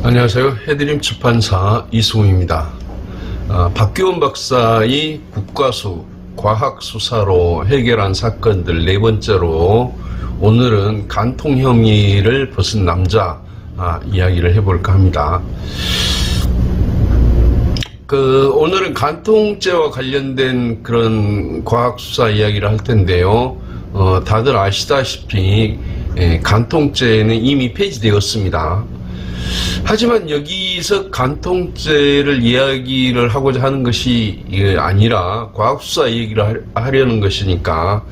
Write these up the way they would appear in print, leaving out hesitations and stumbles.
안녕하세요. 해드림 출판사 이승우입니다. 박규원 박사의 국과수 과학수사로 해결한 사건들 네 번째로 오늘은 간통 혐의를 벗은 남자 이야기를 해볼까 합니다. 오늘은 간통죄와 관련된 그런 과학수사 이야기를 할 텐데요. 다들 아시다시피 간통죄는 이미 폐지되었습니다. 하지만 여기서 간통죄를 이야기를 하고자 하는 것이 아니라 과학수사 얘기를 하려는 것이니까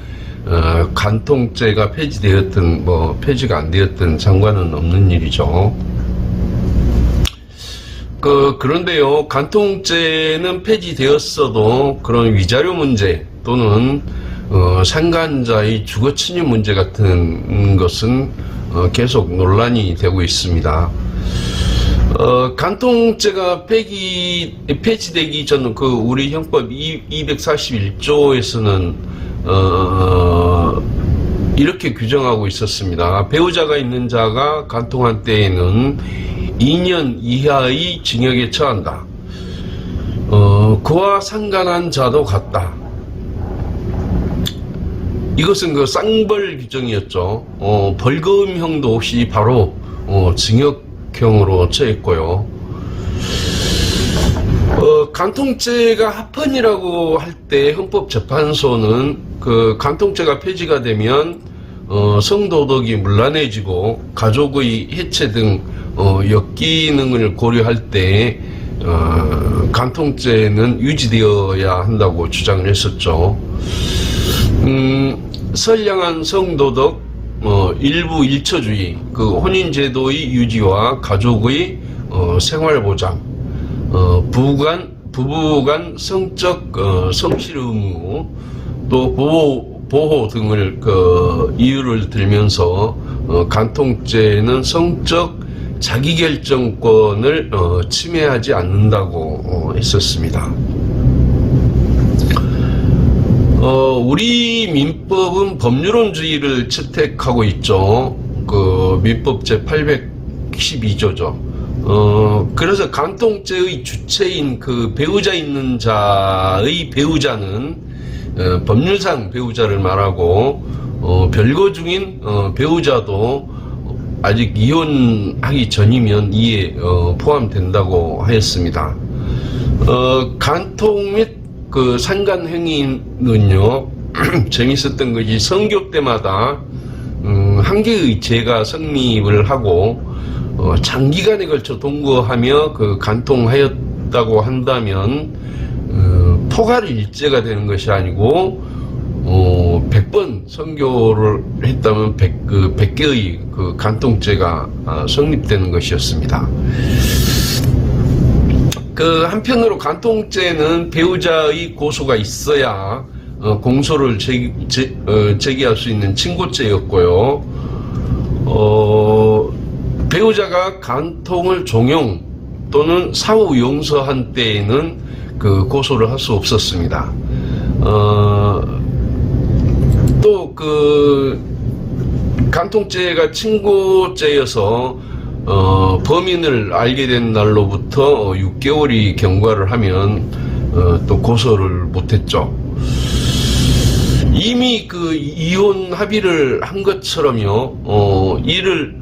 간통죄가 폐지되었든 폐지가 안 되었든 상관은 없는 일이죠. 그런데요, 간통죄는 폐지되었어도 그런 위자료 문제 또는 상간자의 주거침입 문제 같은 것은 계속 논란이 되고 있습니다. 간통죄가 폐지되기 전 우리 형법 241조에서는 이렇게 규정하고 있었습니다. 배우자가 있는 자가 간통한 때에는 2년 이하의 징역에 처한다. 그와 상관한 자도 같다. 이것은 쌍벌 규정이었죠. 벌금형도 없이 바로 징역형으로 처했고요. 간통죄가 합헌이라고 할 때 헌법재판소는 간통죄가 폐지가 되면 성도덕이 문란해지고 가족의 해체 등 역기능을 고려할 때 간통죄는 유지되어야 한다고 주장을 했었죠. 선량한 성도덕, 일부 일처주의, 혼인제도의 유지와 가족의 생활보장, 부부간 성적 성실 의무, 또 보호 등을 이유를 들면서 간통죄는 성적 자기결정권을 침해하지 않는다고 했었습니다. 우리 민법은 법률론주의를 채택하고 있죠. 민법 제812조죠. 그래서 간통죄의 주체인 배우자 있는 자의 배우자는 법률상 배우자를 말하고 별거 중인 배우자도 아직 이혼하기 전이면 이에 포함된다고 하였습니다. 간통 및 상간행위는요, 재밌었던 것이 선교 때마다 한 개의 죄가 성립을 하고 장기간에 걸쳐 동거하며 간통하였다고 한다면 포괄 일죄가 되는 것이 아니고 100번 선교를 했다면 100개의 간통죄가 성립되는 것이었습니다. 한편으로 간통죄는 배우자의 고소가 있어야 공소를 제기할 수 있는 친고죄였고요. 배우자가 간통을 종용 또는 사후 용서한 때에는 고소를 할 수 없었습니다. 또 간통죄가 친고죄여서 범인을 알게 된 날로부터 6개월이 경과를 하면 또 고소를 못했죠. 이미 이혼 합의를 한 것처럼요, 이를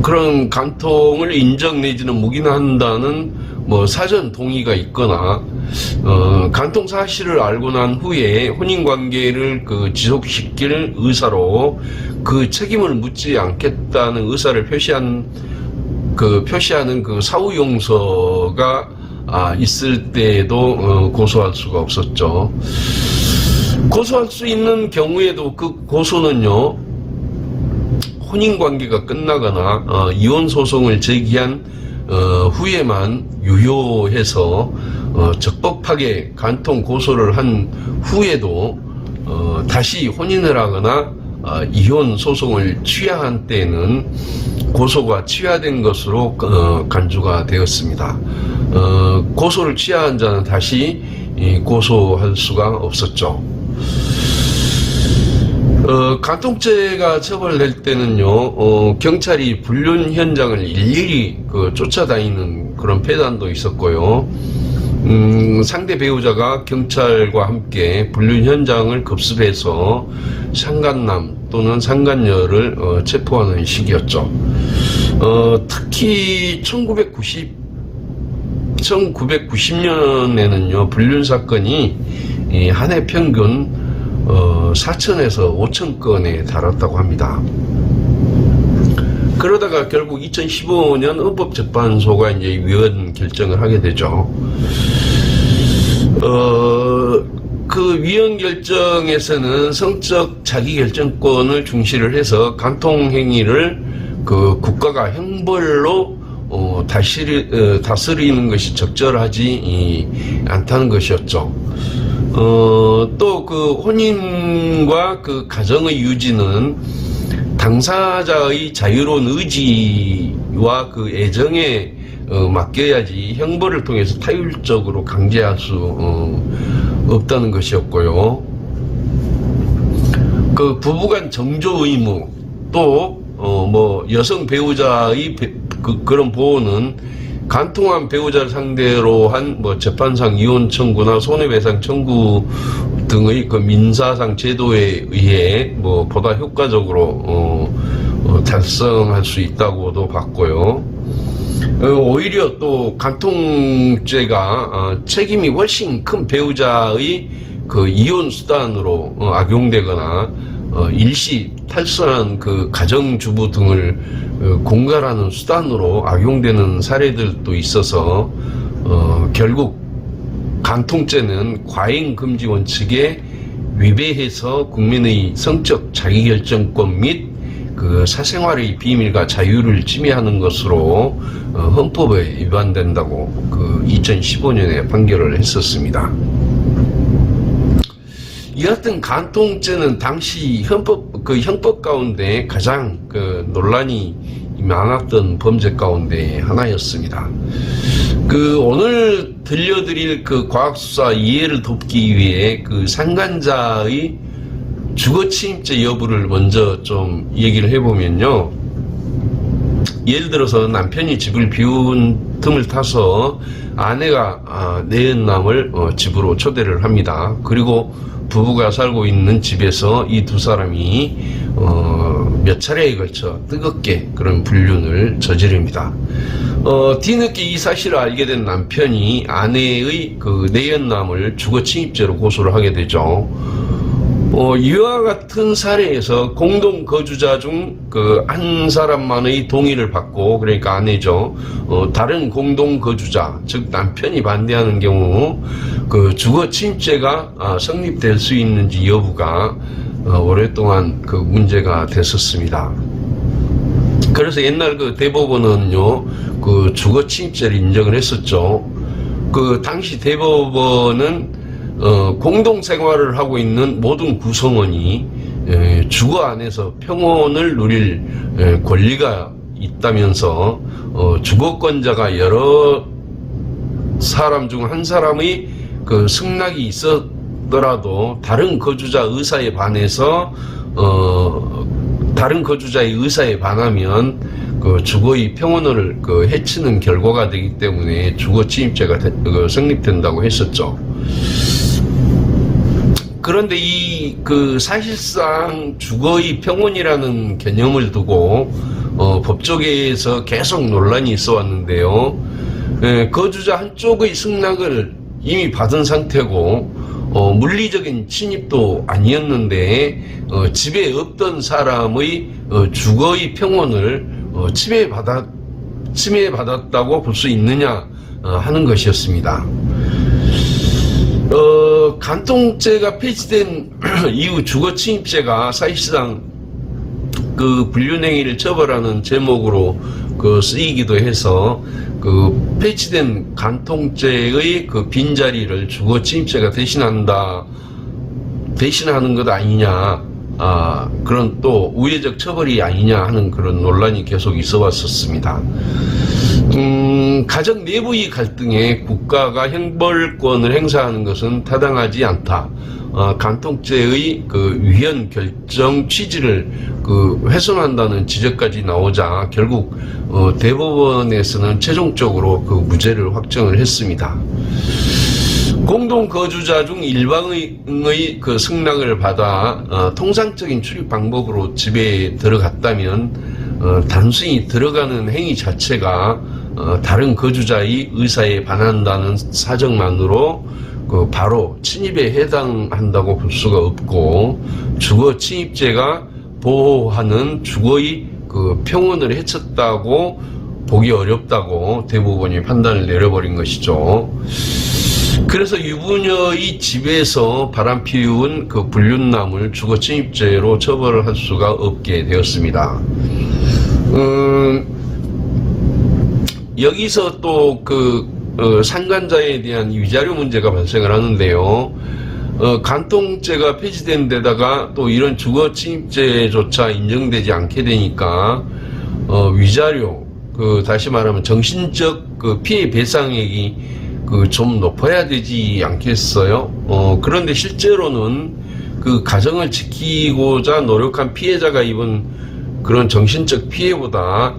그런 간통을 인정 내지는 묵인한다는 사전 동의가 있거나 간통 사실을 알고 난 후에 혼인관계를 지속시킬 의사로 책임을 묻지 않겠다는 의사를 표시하는 사후 용서가 있을 때에도 고소할 수가 없었죠. 고소할 수 있는 경우에도 고소는요, 혼인관계가 끝나거나 이혼 소송을 제기한 후에만 유효해서 적법하게 간통 고소를 한 후에도 다시 혼인을 하거나 이혼 소송을 취하한 때에는 고소가 취하된 것으로 간주가 되었습니다. 고소를 취하한 자는 다시 고소할 수가 없었죠. 간통죄가 처벌될 때는요, 경찰이 불륜 현장을 일일이 쫓아다니는 그런 폐단도 있었고요. 상대 배우자가 경찰과 함께 불륜 현장을 급습해서 상간남 또는 상간녀를 체포하는 식이었죠. 특히 1990년에는요, 불륜 사건이 한 해 평균 4천에서 5천 건에 달했다고 합니다. 그러다가 결국 2015년 헌법재판소가 이제 위헌 결정을 하게 되죠. 그 위헌 결정에서는 성적 자기결정권을 중시를 해서 간통행위를 국가가 형벌로 다스리는 것이 적절하지 않다는 것이었죠. 또 혼인과 가정의 유지는 당사자의 자유로운 의지와 애정에 맡겨야지 형벌을 통해서 타율적으로 강제할 수 없다는 것이었고요. 부부간 정조 의무 또 여성 배우자의 그런 보호는 간통한 배우자를 상대로 한 재판상 이혼 청구나 손해배상 청구 등의 민사상 제도에 의해 보다 효과적으로 달성할 수 있다고도 봤고요. 오히려 또 간통죄가 책임이 훨씬 큰 배우자의 이혼 수단으로 악용되거나 일시 탈선한 가정주부 등을 공갈하는 수단으로 악용되는 사례들도 있어서 결국 간통죄는 과잉금지 원칙에 위배해서 국민의 성적 자기결정권 및 사생활의 비밀과 자유를 침해하는 것으로 헌법에 위반된다고 2015년에 판결을 했었습니다. 여하튼 간통죄는 당시 형법 가운데 가장 논란이 많았던 범죄 가운데 하나였습니다. 오늘 들려드릴 과학수사 이해를 돕기 위해 상간자의 주거침입죄 여부를 먼저 좀 얘기를 해보면요. 예를 들어서 남편이 집을 비운 틈을 타서 아내가 내연남을 집으로 초대를 합니다. 그리고 부부가 살고 있는 집에서 이 두 사람이 몇 차례에 걸쳐 뜨겁게 그런 불륜을 저지릅니다. 뒤늦게 이 사실을 알게 된 남편이 아내의 내연남을 주거침입죄로 고소를 하게 되죠. 이와 같은 사례에서 공동 거주자 중 한 사람만의 동의를 받고, 그러니까 아내죠. 다른 공동 거주자, 즉 남편이 반대하는 경우 주거 침입죄가 성립될 수 있는지 여부가 오랫동안 문제가 됐었습니다. 그래서 옛날 대법원은요, 주거 침입죄를 인정을 했었죠. 당시 대법원은 공동 생활을 하고 있는 모든 구성원이 주거 안에서 평온을 누릴 권리가 있다면서 주거권자가 여러 사람 중 한 사람의 승낙이 있었더라도 다른 거주자 의사에 반해서 다른 거주자의 의사에 반하면 주거의 평온을 해치는 결과가 되기 때문에 주거 침입죄가 성립된다고 했었죠. 그런데 사실상 주거의 평온이라는 개념을 두고 법조계에서 계속 논란이 있어 왔는데요. 거주자 한쪽의 승낙을 이미 받은 상태고 물리적인 침입도 아니었는데 집에 없던 사람의 주거의 평온을 침해받았다고 볼 수 있느냐 하는 것이었습니다. 간통죄가 폐지된 이후 주거침입죄가 사실상 불륜행위를 처벌하는 제목으로 쓰이기도 해서 폐지된 간통죄의 빈자리를 주거침입죄가 대신하는 것 아니냐, 그런 또 우회적 처벌이 아니냐 하는 그런 논란이 계속 있어 왔었습니다. 가정 내부의 갈등에 국가가 형벌권을 행사하는 것은 타당하지 않다. 간통죄의 그 위헌 결정 취지를 훼손한다는 지적까지 나오자 결국 대법원에서는 최종적으로 그 무죄를 확정을 했습니다. 공동 거주자 중 일방의 그 승낙을 받아 통상적인 출입 방법으로 집에 들어갔다면 단순히 들어가는 행위 자체가 다른 거주자의 의사에 반한다는 사정만으로 바로 침입에 해당한다고 볼 수가 없고, 주거 침입죄가 보호하는 주거의 그 평온을 해쳤다고 보기 어렵다고 대법원이 판단을 내려버린 것이죠. 그래서 유부녀의 집에서 바람 피운 그 불륜남을 주거 침입죄로 처벌을 할 수가 없게 되었습니다. 여기서 또 상간자에 대한 위자료 문제가 발생을 하는데요. 간통죄가 폐지된 데다가 또 이런 주거 침입죄조차 인정되지 않게 되니까 위자료, 다시 말하면 정신적 피해 배상액이 좀 높아야 되지 않겠어요? 그런데 실제로는 가정을 지키고자 노력한 피해자가 입은 그런 정신적 피해보다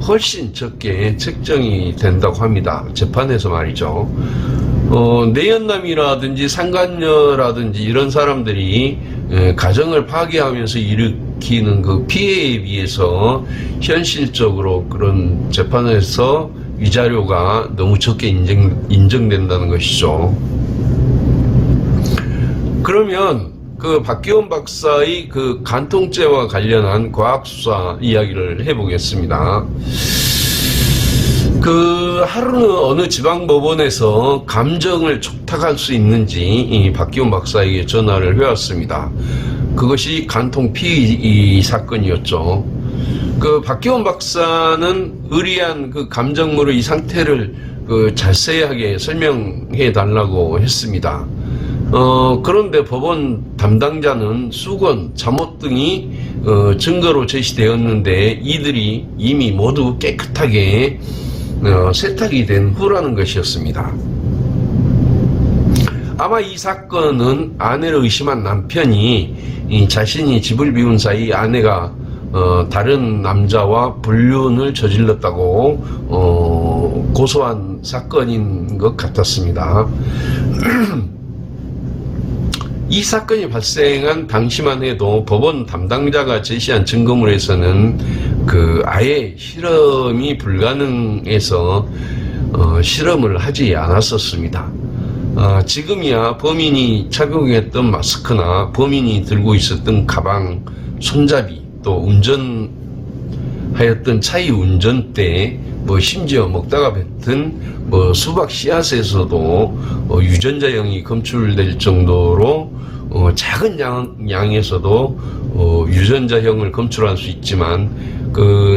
훨씬 적게 책정이 된다고 합니다. 재판에서 말이죠. 내연남이라든지 상간녀라든지 이런 사람들이 가정을 파괴하면서 일으키는 그 피해에 비해서 현실적으로 그런 재판에서 위자료가 너무 적게 인정된다는 것이죠. 그러면 박기원 박사의 간통죄와 관련한 과학수사 이야기를 해보겠습니다. 하루는 어느 지방법원에서 감정을 촉탁할 수 있는지 이 박기원 박사에게 전화를 해왔습니다. 그것이 간통 피의 사건이었죠. 박기원 박사는 의리한 감정으로 이 상태를 자세하게 설명해 달라고 했습니다. 그런데 법원 담당자는 수건, 잠옷 등이 증거로 제시되었는데 이들이 이미 모두 깨끗하게 세탁이 된 후라는 것이었습니다. 아마 이 사건은 아내를 의심한 남편이 자신이 집을 비운 사이 아내가 다른 남자와 불륜을 저질렀다고 고소한 사건인 것 같았습니다. 이 사건이 발생한 당시만 해도 법원 담당자가 제시한 증거물에서는 아예 실험이 불가능해서 실험을 하지 않았었습니다. 지금이야 범인이 착용했던 마스크나 범인이 들고 있었던 가방, 손잡이, 또 운전하였던 차의 운전대, 심지어 먹다가 뱉은 수박 씨앗에서도 유전자형이 검출될 정도로 작은 양에서도 유전자형을 검출할 수 있지만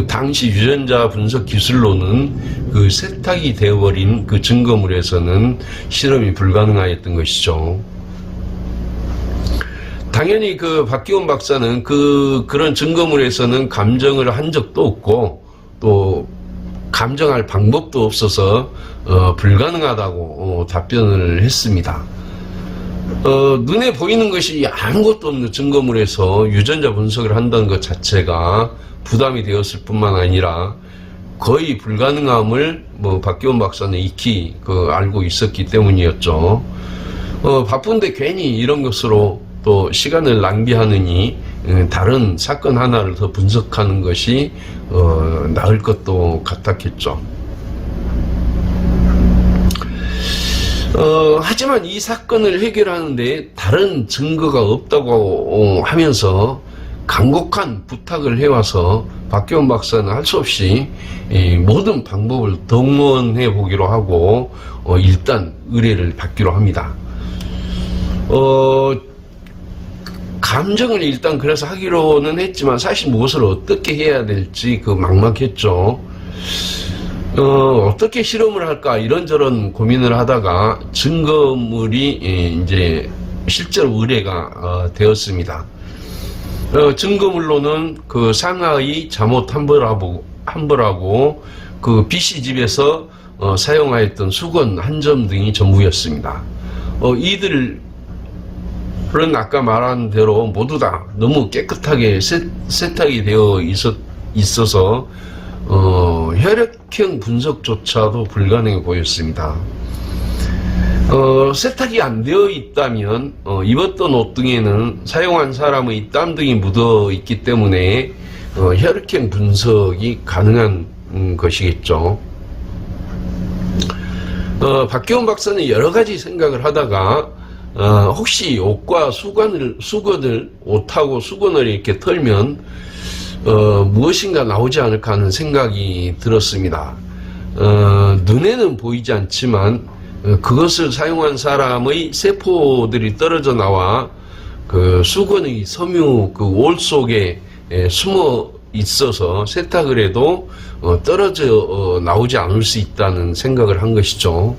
당시 유전자 분석 기술로는 세탁이 되어버린 증거물에서는 실험이 불가능하였던 것이죠. 당연히 박기원 박사는 그런 증거물에서는 감정을 한 적도 없고 또 감정할 방법도 없어서 불가능하다고 답변을 했습니다. 눈에 보이는 것이 아무것도 없는 증거물에서 유전자 분석을 한다는 것 자체가 부담이 되었을 뿐만 아니라 거의 불가능함을 박기원 박사는 익히 알고 있었기 때문이었죠. 바쁜데 괜히 이런 것으로 또 시간을 낭비하느니 다른 사건 하나를 더 분석하는 것이 나을 것도 같았겠죠. 하지만 이 사건을 해결하는데 다른 증거가 없다고 하면서 간곡한 부탁을 해와서 박기원 박사는 할 수 없이 모든 방법을 동원해 보기로 하고 일단 의뢰를 받기로 합니다. 감정을 일단 그래서 하기로는 했지만 사실 무엇을 어떻게 해야 될지 막막했죠. 어떻게 실험을 할까 이런저런 고민을 하다가 증거물이 이제 실제로 의뢰가 되었습니다. 증거물로는 상하의 잠옷 한 벌하고 B 씨 집에서 사용하였던 수건 한 점 등이 전부였습니다. 이들은 아까 말한 대로 모두 다 너무 깨끗하게 세탁이 되어 있어서 혈액형 분석조차도 불가능해 보였습니다. 세탁이 안 되어 있다면 입었던 옷 등에는 사용한 사람의 땀 등이 묻어 있기 때문에 혈액형 분석이 가능한 것이겠죠. 박기원 박사는 여러 가지 생각을 하다가 혹시 옷과 옷하고 수건을 이렇게 털면 무엇인가 나오지 않을까 하는 생각이 들었습니다. 눈에는 보이지 않지만 그것을 사용한 사람의 세포들이 떨어져 나와 그 수건의 섬유 그 올 속에 숨어 있어서 세탁을 해도 떨어져 나오지 않을 수 있다는 생각을 한 것이죠.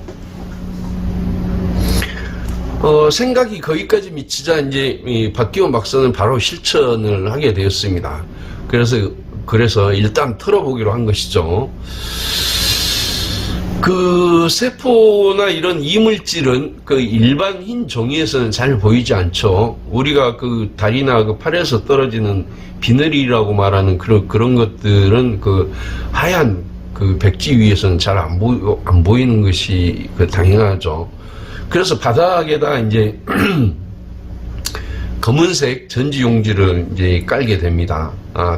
생각이 거기까지 미치자 이제 이 박기원 박사는 바로 실천을 하게 되었습니다. 그래서 일단 털어보기로 한 것이죠. 그 세포나 이런 이물질은 그 일반 흰 종이에서는 잘 보이지 않죠. 우리가 그 다리나 그 팔에서 떨어지는 비늘이라고 말하는 그런 것들은 그 하얀 그 백지 위에서는 잘 안 보이는 것이 그 당연하죠. 그래서 바닥에다 이제 검은색 전지 용지를 이제 깔게 됩니다.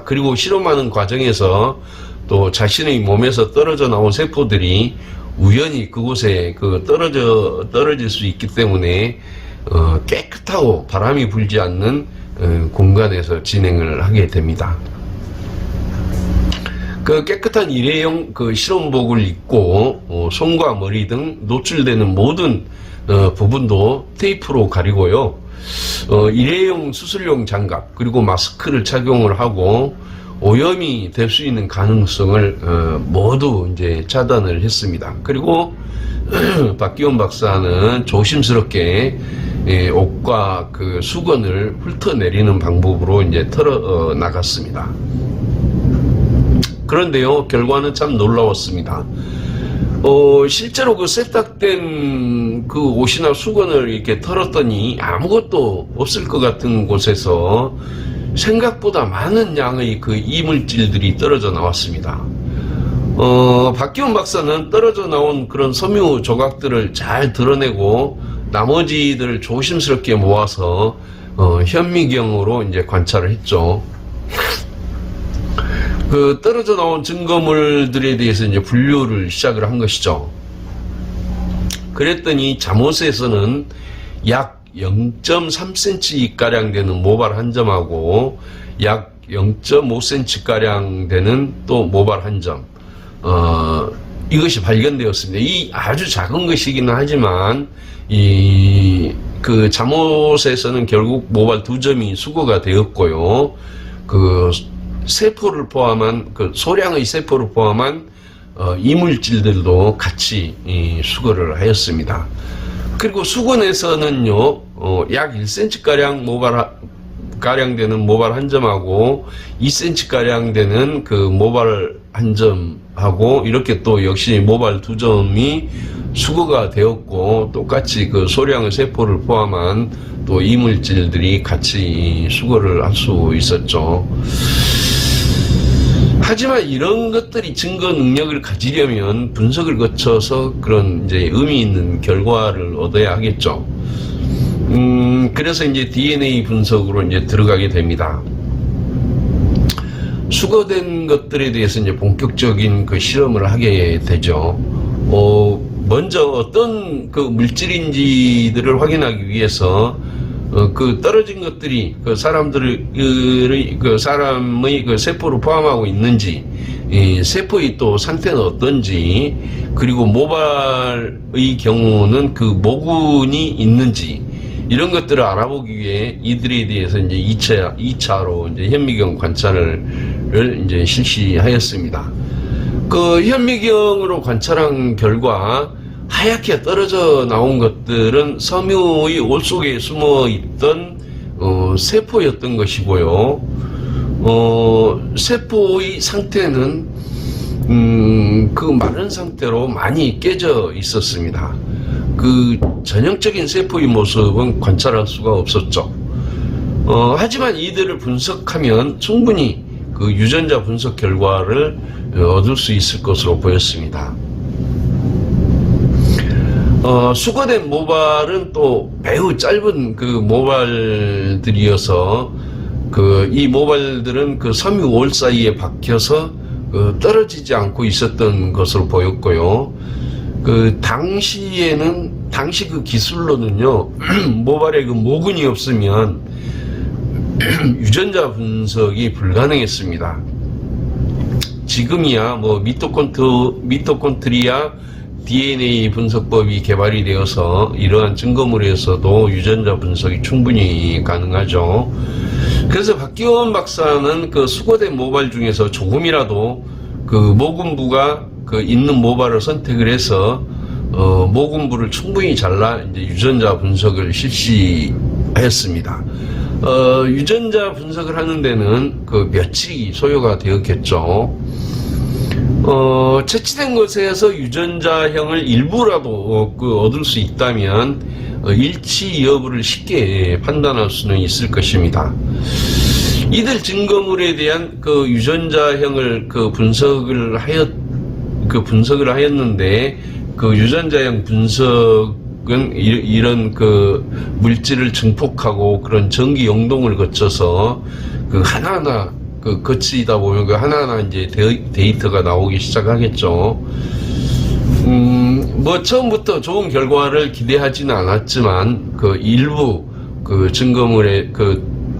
그리고 실험하는 과정에서 또 자신의 몸에서 떨어져 나온 세포들이 우연히 그곳에 떨어질 수 있기 때문에 깨끗하고 바람이 불지 않는 공간에서 진행을 하게 됩니다. 그 깨끗한 일회용 그 실험복을 입고 손과 머리 등 노출되는 모든 부분도 테이프로 가리고요. 일회용 수술용 장갑 그리고 마스크를 착용을 하고 오염이 될 수 있는 가능성을 모두 이제 차단을 했습니다. 그리고 박기원 박사는 조심스럽게 옷과 그 수건을 훑어내리는 방법으로 이제 털어 나갔습니다. 그런데요, 결과는 참 놀라웠습니다. 실제로 그 세탁된 그 옷이나 수건을 이렇게 털었더니 아무것도 없을 것 같은 곳에서 생각보다 많은 양의 그 이물질들이 떨어져 나왔습니다. 박기원 박사는 떨어져 나온 그런 섬유 조각들을 잘 드러내고 나머지들을 조심스럽게 모아서 현미경으로 이제 관찰을 했죠. 그 떨어져 나온 증거물들에 대해서 이제 분류를 시작을 한 것이죠. 그랬더니 잠옷에서는 약 0.3cm 가량 되는 모발 한 점하고 약 0.5cm 가량 되는 또 모발 한 점, 이것이 발견되었습니다. 이 아주 작은 것이기는 하지만 그 잠옷에서는 결국 모발 2점이 수거가 되었고요. 그 세포를 포함한 그 소량의 세포를 포함한 이물질들도 같이 수거를 하였습니다. 그리고 수건에서는요, 약 1cm 가량 되는 모발 한 점하고 2cm 가량 되는 그 모발 한 점하고 이렇게 또 역시 모발 2점이 수거가 되었고 똑같이 그 소량의 세포를 포함한 또 이물질들이 같이 수거를 할 수 있었죠. 하지만 이런 것들이 증거 능력을 가지려면 분석을 거쳐서 그런 이제 의미 있는 결과를 얻어야 하겠죠. 그래서 이제 DNA 분석으로 이제 들어가게 됩니다. 수거된 것들에 대해서 이제 본격적인 그 실험을 하게 되죠. 먼저 어떤 그 물질인지들을 확인하기 위해서 그 떨어진 것들이 그 사람의 그 세포를 포함하고 있는지, 세포의 또 상태는 어떤지, 그리고 모발의 경우는 그 모근이 있는지, 이런 것들을 알아보기 위해 이들에 대해서 이제 2차로 이제 현미경 관찰을 이제 실시하였습니다. 그 현미경으로 관찰한 결과, 하얗게 떨어져 나온 것들은 섬유의 옷 속에 숨어 있던 세포였던 것이고요. 세포의 상태는 그 마른 상태로 많이 깨져 있었습니다. 그 전형적인 세포의 모습은 관찰할 수가 없었죠. 하지만 이들을 분석하면 충분히 그 유전자 분석 결과를 얻을 수 있을 것으로 보였습니다. 수거된 모발은 또 매우 짧은 그 모발들이어서 이 모발들은 그 섬유올 사이에 박혀서 떨어지지 않고 있었던 것으로 보였고요. 당시 그 기술로는요, 모발에 그 모근이 없으면 유전자 분석이 불가능했습니다. 지금이야 뭐 미토콘트리아 DNA 분석법이 개발이 되어서 이러한 증거물에서도 유전자 분석이 충분히 가능하죠. 그래서 박기원 박사는 그 수거된 모발 중에서 조금이라도 그 모근부가 있는 모발을 선택을 해서 모근부를 충분히 잘라 이제 유전자 분석을 실시하였습니다. 유전자 분석을 하는 데는 그 며칠이 소요가 되었겠죠. 채취된 것에서 유전자형을 일부라도 얻을 수 있다면 일치 여부를 쉽게 판단할 수는 있을 것입니다. 이들 증거물에 대한 그 유전자형을 분석을 하였는데 그 유전자형 분석은 이런 그 물질을 증폭하고 그런 전기 용동을 거쳐서 그 하나하나 거치다 보면 그 하나하나 이제 데이터가 나오기 시작하겠죠. 뭐 처음부터 좋은 결과를 기대하지는 않았지만 일부 증거물에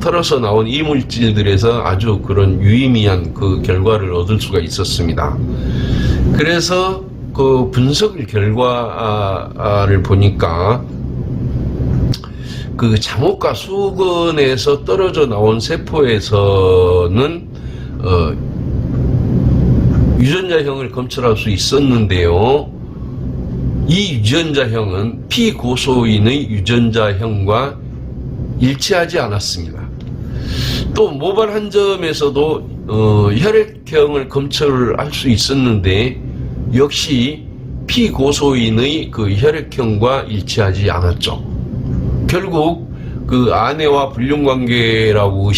털어서 나온 이물질들에서 아주 그런 유의미한 결과를 얻을 수가 있었습니다. 그래서 분석 결과를 보니까 잠옷과 수건에서 떨어져 나온 세포에서는 유전자형을 검출할 수 있었는데요. 이 유전자형은 피고소인의 유전자형과 일치하지 않았습니다. 또 모발 한 점에서도 혈액형을 검출할 수 있었는데 역시 피고소인의 혈액형과 일치하지 않았죠. 결국 아내와 불륜관계라고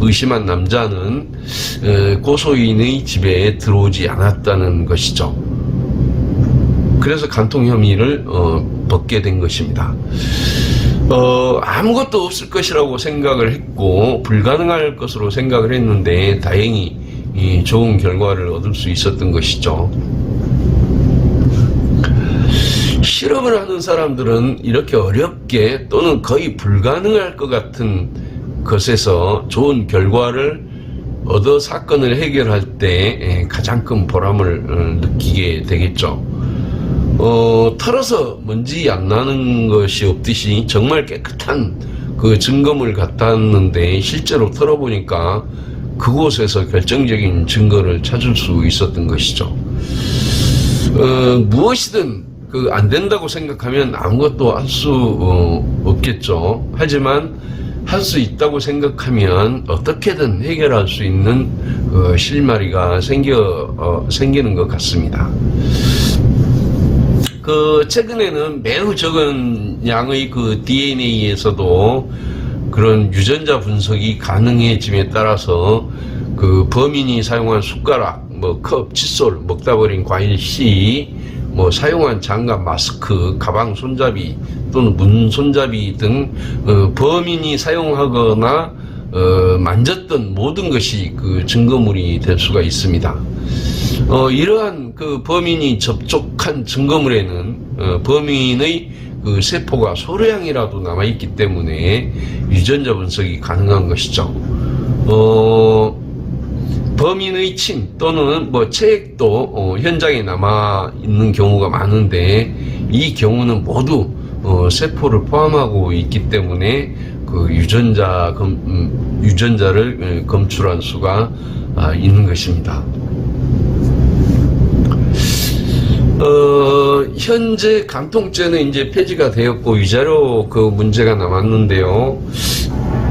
의심한 남자는 고소인의 집에 들어오지 않았다는 것이죠. 그래서 간통 혐의를 벗게 된 것입니다. 아무것도 없을 것이라고 생각을 했고 불가능할 것으로 생각을 했는데 다행히 좋은 결과를 얻을 수 있었던 것이죠. 실험을 하는 사람들은 이렇게 어렵게 또는 거의 불가능할 것 같은 것에서 좋은 결과를 얻어 사건을 해결할 때 가장 큰 보람을 느끼게 되겠죠. 털어서 먼지 안 나는 것이 없듯이 정말 깨끗한 증거물 같았는데 실제로 털어보니까 그곳에서 결정적인 증거를 찾을 수 있었던 것이죠. 무엇이든 안 된다고 생각하면 아무것도 할 수 없겠죠. 하지만 할 수 있다고 생각하면 어떻게든 해결할 수 있는 실마리가 생기는 것 같습니다. 최근에는 매우 적은 양의 DNA에서도 그런 유전자 분석이 가능해짐에 따라서 범인이 사용한 숟가락, 컵, 칫솔, 먹다 버린 과일 씨, 사용한 장갑, 마스크, 가방 손잡이 또는 문 손잡이 등 범인이 사용하거나 만졌던 모든 것이 증거물이 될 수가 있습니다. 이러한 범인이 접촉한 증거물에는 범인의 세포가 소량이라도 남아있기 때문에 유전자 분석이 가능한 것이죠. 범인의 침 또는 체액도 현장에 남아 있는 경우가 많은데 이 경우는 모두 세포를 포함하고 있기 때문에 유전자를 검출할 수가 있는 것입니다. 현재 간통죄는 이제 폐지가 되었고 위자료 문제가 남았는데요.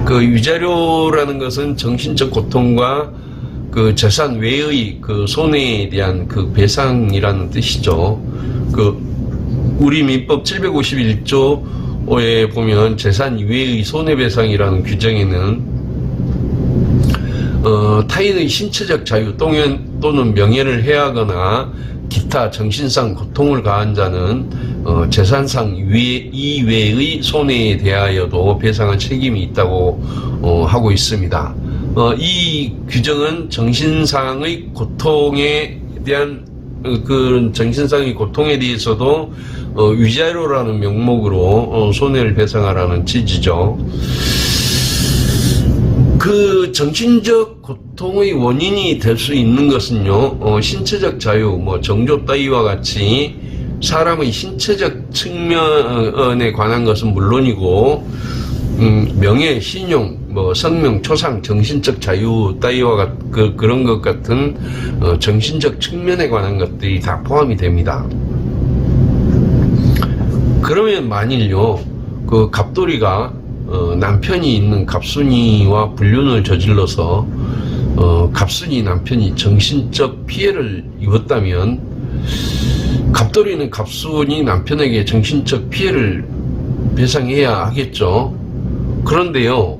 위자료라는 것은 정신적 고통과 그 재산 외의 그 손해에 대한 그 배상이라는 뜻이죠. 그 우리 민법 751조에 보면 재산 외의 손해배상이라는 규정에는 타인의 신체적 자유 또는 명예를 해하거나 기타 정신상 고통을 가한 자는 재산상 이외의 손해에 대하여도 배상할 책임이 있다고 하고 있습니다. 이 규정은 정신상의 고통에 대한 그 정신상의 고통에 대해서도 위자료라는 명목으로 손해를 배상하라는 취지죠. 그 정신적 고통의 원인이 될 수 있는 것은요, 신체적 자유, 뭐 정조 따위와 같이 사람의 신체적 측면에 관한 것은 물론이고, 명예, 신용, 뭐 성명, 초상, 정신적 자유 따위와 그런 것 같은 정신적 측면에 관한 것들이 다 포함이 됩니다. 그러면 만일요, 그 갑돌이가 남편이 있는 갑순이와 불륜을 저질러서 갑순이 남편이 정신적 피해를 입었다면 갑돌이는 갑순이 남편에게 정신적 피해를 배상해야 하겠죠. 그런데요,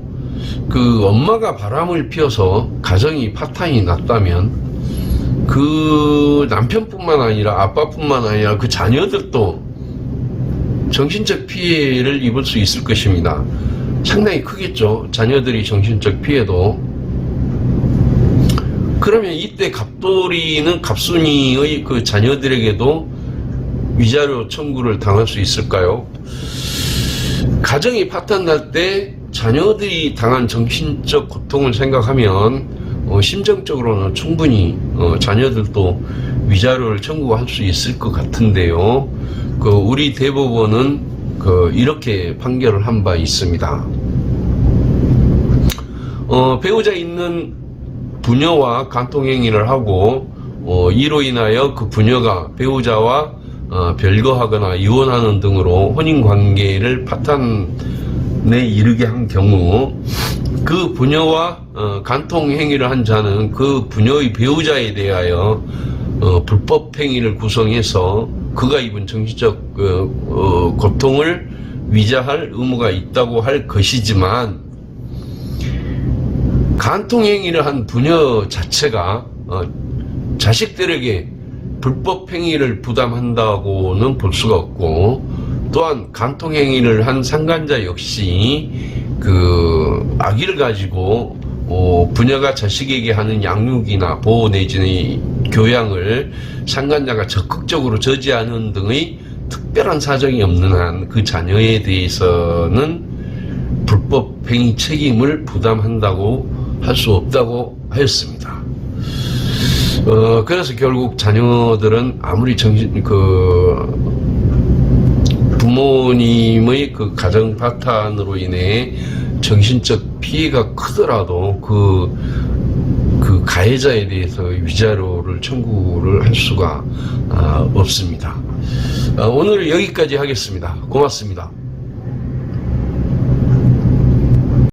그 엄마가 바람을 피워서 가정이 파탄이 났다면 그 남편뿐만 아니라 아빠뿐만 아니라 그 자녀들도 정신적 피해를 입을 수 있을 것입니다. 상당히 크겠죠. 자녀들이 정신적 피해도. 그러면 이때 갑돌이는 갑순이의 그 자녀들에게도 위자료 청구를 당할 수 있을까요? 가정이 파탄날 때 자녀들이 당한 정신적 고통을 생각하면 심정적으로는 충분히 자녀들도 위자료를 청구할 수 있을 것 같은데요. 그 우리 대법원은 이렇게 판결을 한 바 있습니다. 배우자 있는 부녀와 간통행위를 하고 이로 인하여 그 부녀가 배우자와 별거하거나 이혼하는 등으로 혼인관계를 파탄에 이르게 한 경우 그 부녀와 간통행위를 한 자는 그 부녀의 배우자에 대하여 불법행위를 구성해서 그가 입은 정신적 고통을 위자할 의무가 있다고 할 것이지만 간통행위를 한 부녀 자체가 자식들에게 불법행위를 부담한다고는 볼 수가 없고, 또한 간통행위를 한 상간자 역시 그 아기를 가지고 부녀가 자식에게 하는 양육이나 보호 내지는 교양을 상간자가 적극적으로 저지하는 등의 특별한 사정이 없는 한 그 자녀에 대해서는 불법행위 책임을 부담한다고 할 수 없다고 하였습니다. 그래서 결국 자녀들은 아무리 부모님의 그 가정 파탄으로 인해 정신적 피해가 크더라도 그 가해자에 대해서 위자료를 청구를 할 수가 없습니다. 오늘 여기까지 하겠습니다. 고맙습니다.